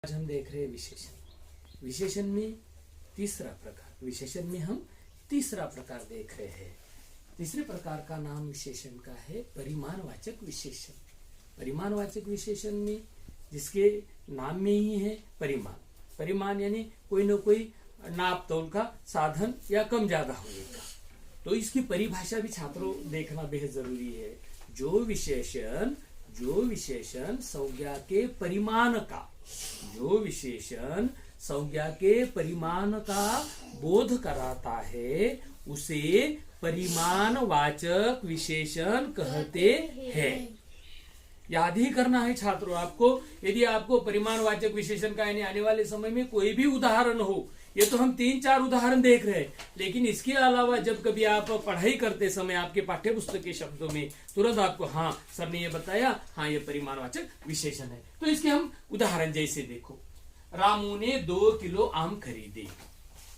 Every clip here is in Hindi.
आज हम देख रहे हैं विशेषण। विशेषण में हम तीसरा प्रकार देख रहे हैं। तीसरे प्रकार का नाम विशेषण का है परिमाणवाचक विशेषण। परिमाणवाचक विशेषण में जिसके नाम में ही है परिमाण। परिमाण यानी कोई न कोई नाप तोल का साधन या कम ज्यादा होने का। तो इसकी परिभाषा भी छात्रों देखना बेहद जरूरी है। जो विशेषण संज्ञा के परिमाण का बोध कराता है उसे परिमाणवाचक विशेषण कहते हैं। याद ही करना है छात्रों आपको। यदि आपको परिमाणवाचक विशेषण का यानी आने वाले समय में कोई भी उदाहरण हो, ये तो हम 3-4 उदाहरण देख रहे हैं, लेकिन इसके अलावा जब कभी आप पढ़ाई करते समय आपके पाठ्य पुस्तक के शब्दों में तुरंत आपको हाँ सर ने ये बताया, हाँ ये परिमाणवाचक विशेषण है। तो इसके हम उदाहरण जैसे देखो, रामू ने 2 किलो आम खरीदे।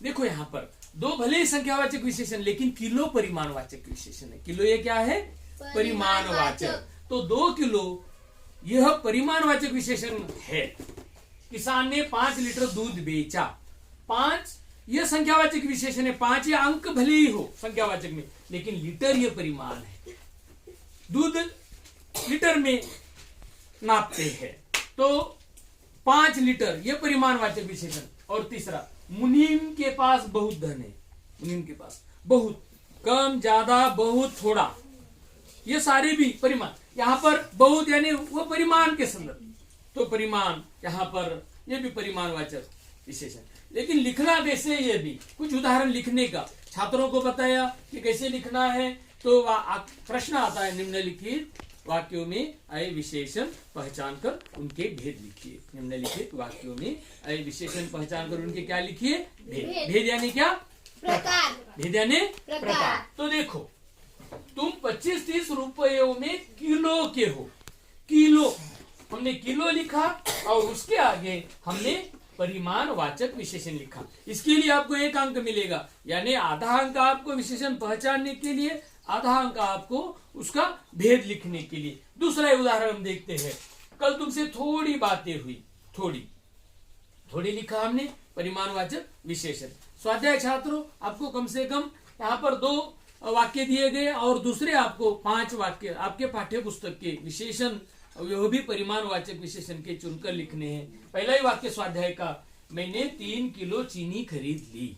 देखो यहाँ पर 2 भले ही संख्यावाचक विशेषण लेकिन किलो परिमाणवाचक विशेषण है। किलो ये क्या है? परिमाणवाचक। तो 2 किलो यह परिमाणवाचक विशेषण है। किसान ने 5 लीटर दूध बेचा। 5 यह संख्यावाचक विशेषण है। 5 ये अंक भले ही हो संख्यावाचक में, लेकिन लीटर ये परिमाण है। दूध लीटर में नापते हैं तो 5 लीटर ये परिमाणवाचक विशेषण। और तीसरा, मुनीम के पास बहुत धन है। मुनीम के पास बहुत, कम, ज्यादा, बहुत, थोड़ा, ये सारे भी परिमाण। यहाँ पर बहुत यानी वो परिमाण के संदर्भ, तो परिमाण यहाँ पर ये भी परिमाणवाचक विशेषण। लेकिन लिखना कैसे, ये भी कुछ उदाहरण लिखने का छात्रों को बताया कि कैसे लिखना है। तो प्रश्न आता है, निम्नलिखित वाक्यों में अय विशेषण पहचान कर उनके भेद लिखिए। निम्नलिखित वाक्यों में अय विशेषण पहचान कर उनके क्या लिखिए? भेद। भेद यानी क्या? प्रकार। भेद यानी प्रकार। तो देखो, तुम 25-30 रुपयों में किलो के हो। किलो, हमने किलो लिखा और उसके आगे हमने परिमाणवाचक विशेषण लिखा। इसके लिए आपको 1 अंक मिलेगा, यानी आधा अंक आपको विशेषण पहचानने के लिए, आधा अंक आपको उसका भेद लिखने के लिए। दूसरा उदाहरण हम देखते हैं। कल तुमसे थोड़ी बातें हुई। थोड़ी लिखा हमने परिमाणवाचक विशेषण। स्वाध्याय छात्रों, आपको कम से कम यहाँ पर 2 वाक्य दिए गए और दूसरे आपको 5 वाक्य आपके पाठ्य पुस्तक के विशेषण, वह भी परिमाणवाचक विशेषण के चुनकर लिखने हैं। पहला ही वाक्य स्वाध्याय का, मैंने 3 किलो चीनी खरीद ली।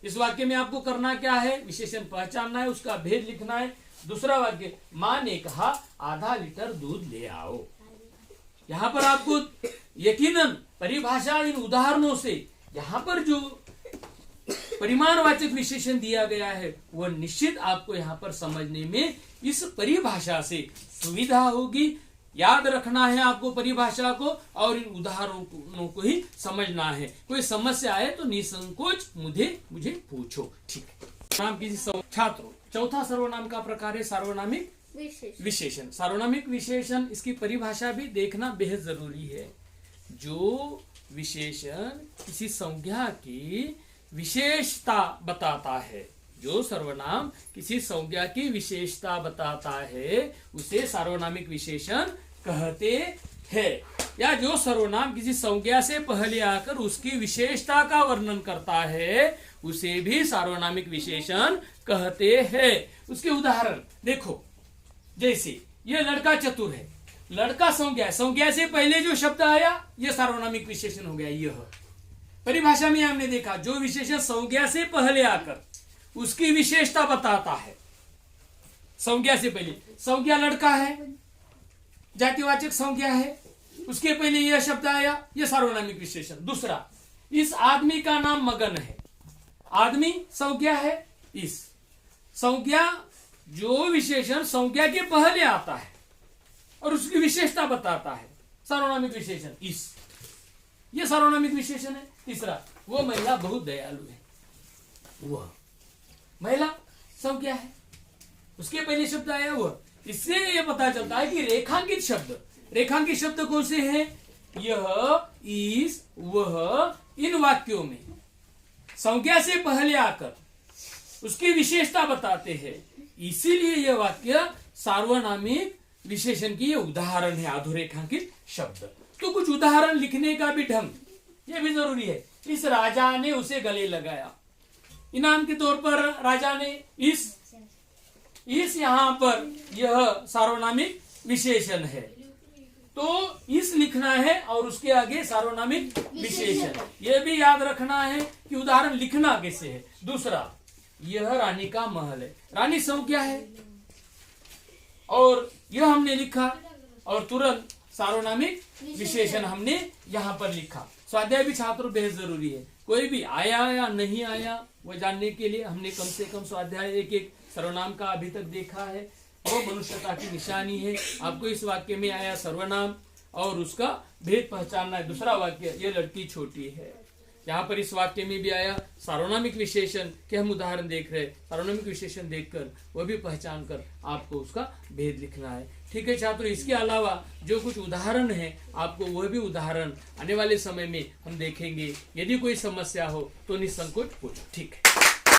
इस वाक्य में आपको करना क्या है? विशेषण पहचानना है, उसका भेद लिखना है। दूसरा वाक्य, माँ ने कहा आधा लीटर दूध ले आओ। यहाँ पर आपको यकीनन परिभाषा इन उदाहरणों से यहाँ पर जो परिमाणवाचक विशेषण दिया गया है वह निश्चित आपको यहाँ पर समझने में इस परिभाषा से सुविधा होगी। याद रखना है आपको परिभाषा को और इन उदाहरणों को ही समझना है। कोई समस्या आए तो निसंकोच मुझे पूछो। ठीक है। नाम की छात्रों, चौथा सर्वनाम का प्रकार है सार्वनामिक विशेषण। सार्वनामिक विशेषण, इसकी परिभाषा भी देखना बेहद जरूरी है। जो विशेषण किसी संज्ञा की विशेषता बताता है, जो सर्वनाम किसी संज्ञा की विशेषता बताता है उसे सार्वनामिक विशेषण कहते हैं। या जो सर्वनाम किसी संज्ञा से पहले आकर उसकी विशेषता का वर्णन करता है उसे भी सार्वनामिक विशेषण कहते हैं। उसके उदाहरण देखो, जैसे ये लड़का चतुर है। लड़का संज्ञा, संज्ञा से पहले जो शब्द आया यह सार्वनामिक विशेषण हो गया। यह परिभाषा में हमने देखा, जो विशेषण संज्ञा से पहले आकर उसकी विशेषता बताता है। संज्ञा से पहले, संज्ञा लड़का है, जातिवाचक संज्ञा है, उसके पहले यह शब्द आया, यह सार्वनामिक विशेषण। दूसरा, इस आदमी का नाम मगन है। आदमी संज्ञा है। इस संज्ञा, जो विशेषण संज्ञा के पहले आता है और उसकी विशेषता बताता है, सार्वनामिक विशेषण इस, यह सार्वनामिक विशेषण है। तीसरा, वो महिला बहुत दयालु है। वह महिला संज्ञा है, उसके पहले शब्द आया वह। इससे यह पता चलता है कि रेखांकित शब्द कौन से हैं? यह, इस, वह, इन वाक्यों में संज्ञा से पहले आकर उसकी विशेषता बताते हैं। इसीलिए यह वाक्य सार्वनामिक विशेषण की उदाहरण है, अधोरेखांकित शब्द। तो कुछ उदाहरण लिखने का भी ढंग, ये भी जरूरी है। इस राजा ने उसे गले लगाया, इनाम के तौर पर राजा ने इस यहां पर यह सार्वनामिक विशेषण है, तो इस लिखना है और उसके आगे सार्वनामिक विशेषण। यह भी याद रखना है कि उदाहरण लिखना कैसे है। दूसरा, यह रानी का महल है, रानी संज्ञा है और यह हमने लिखा और तुरंत सार्वनामिक विशेषण हमने यहाँ पर लिखा। स्वाध्याय भी छात्रों बेहद जरूरी है। कोई भी आया या नहीं आया वह जानने के लिए हमने कम से कम स्वाध्याय एक सर्वनाम का अभी तक देखा है। वो मनुष्यता की निशानी है। आपको इस वाक्य में आया सर्वनाम और उसका भेद पहचानना है। दूसरा वाक्य, ये लड़की छोटी है। यहाँ पर इस वाक्य में भी आया सार्वनामिक विशेषण के हम उदाहरण देख रहे हैं। सार्वनामिक विशेषण देखकर वह भी पहचान कर आपको उसका भेद लिखना है। ठीक है छात्रों, इसके अलावा जो कुछ उदाहरण है आपको वह भी उदाहरण आने वाले समय में हम देखेंगे। यदि कोई समस्या हो तो निसंकोच पूछो। ठीक है।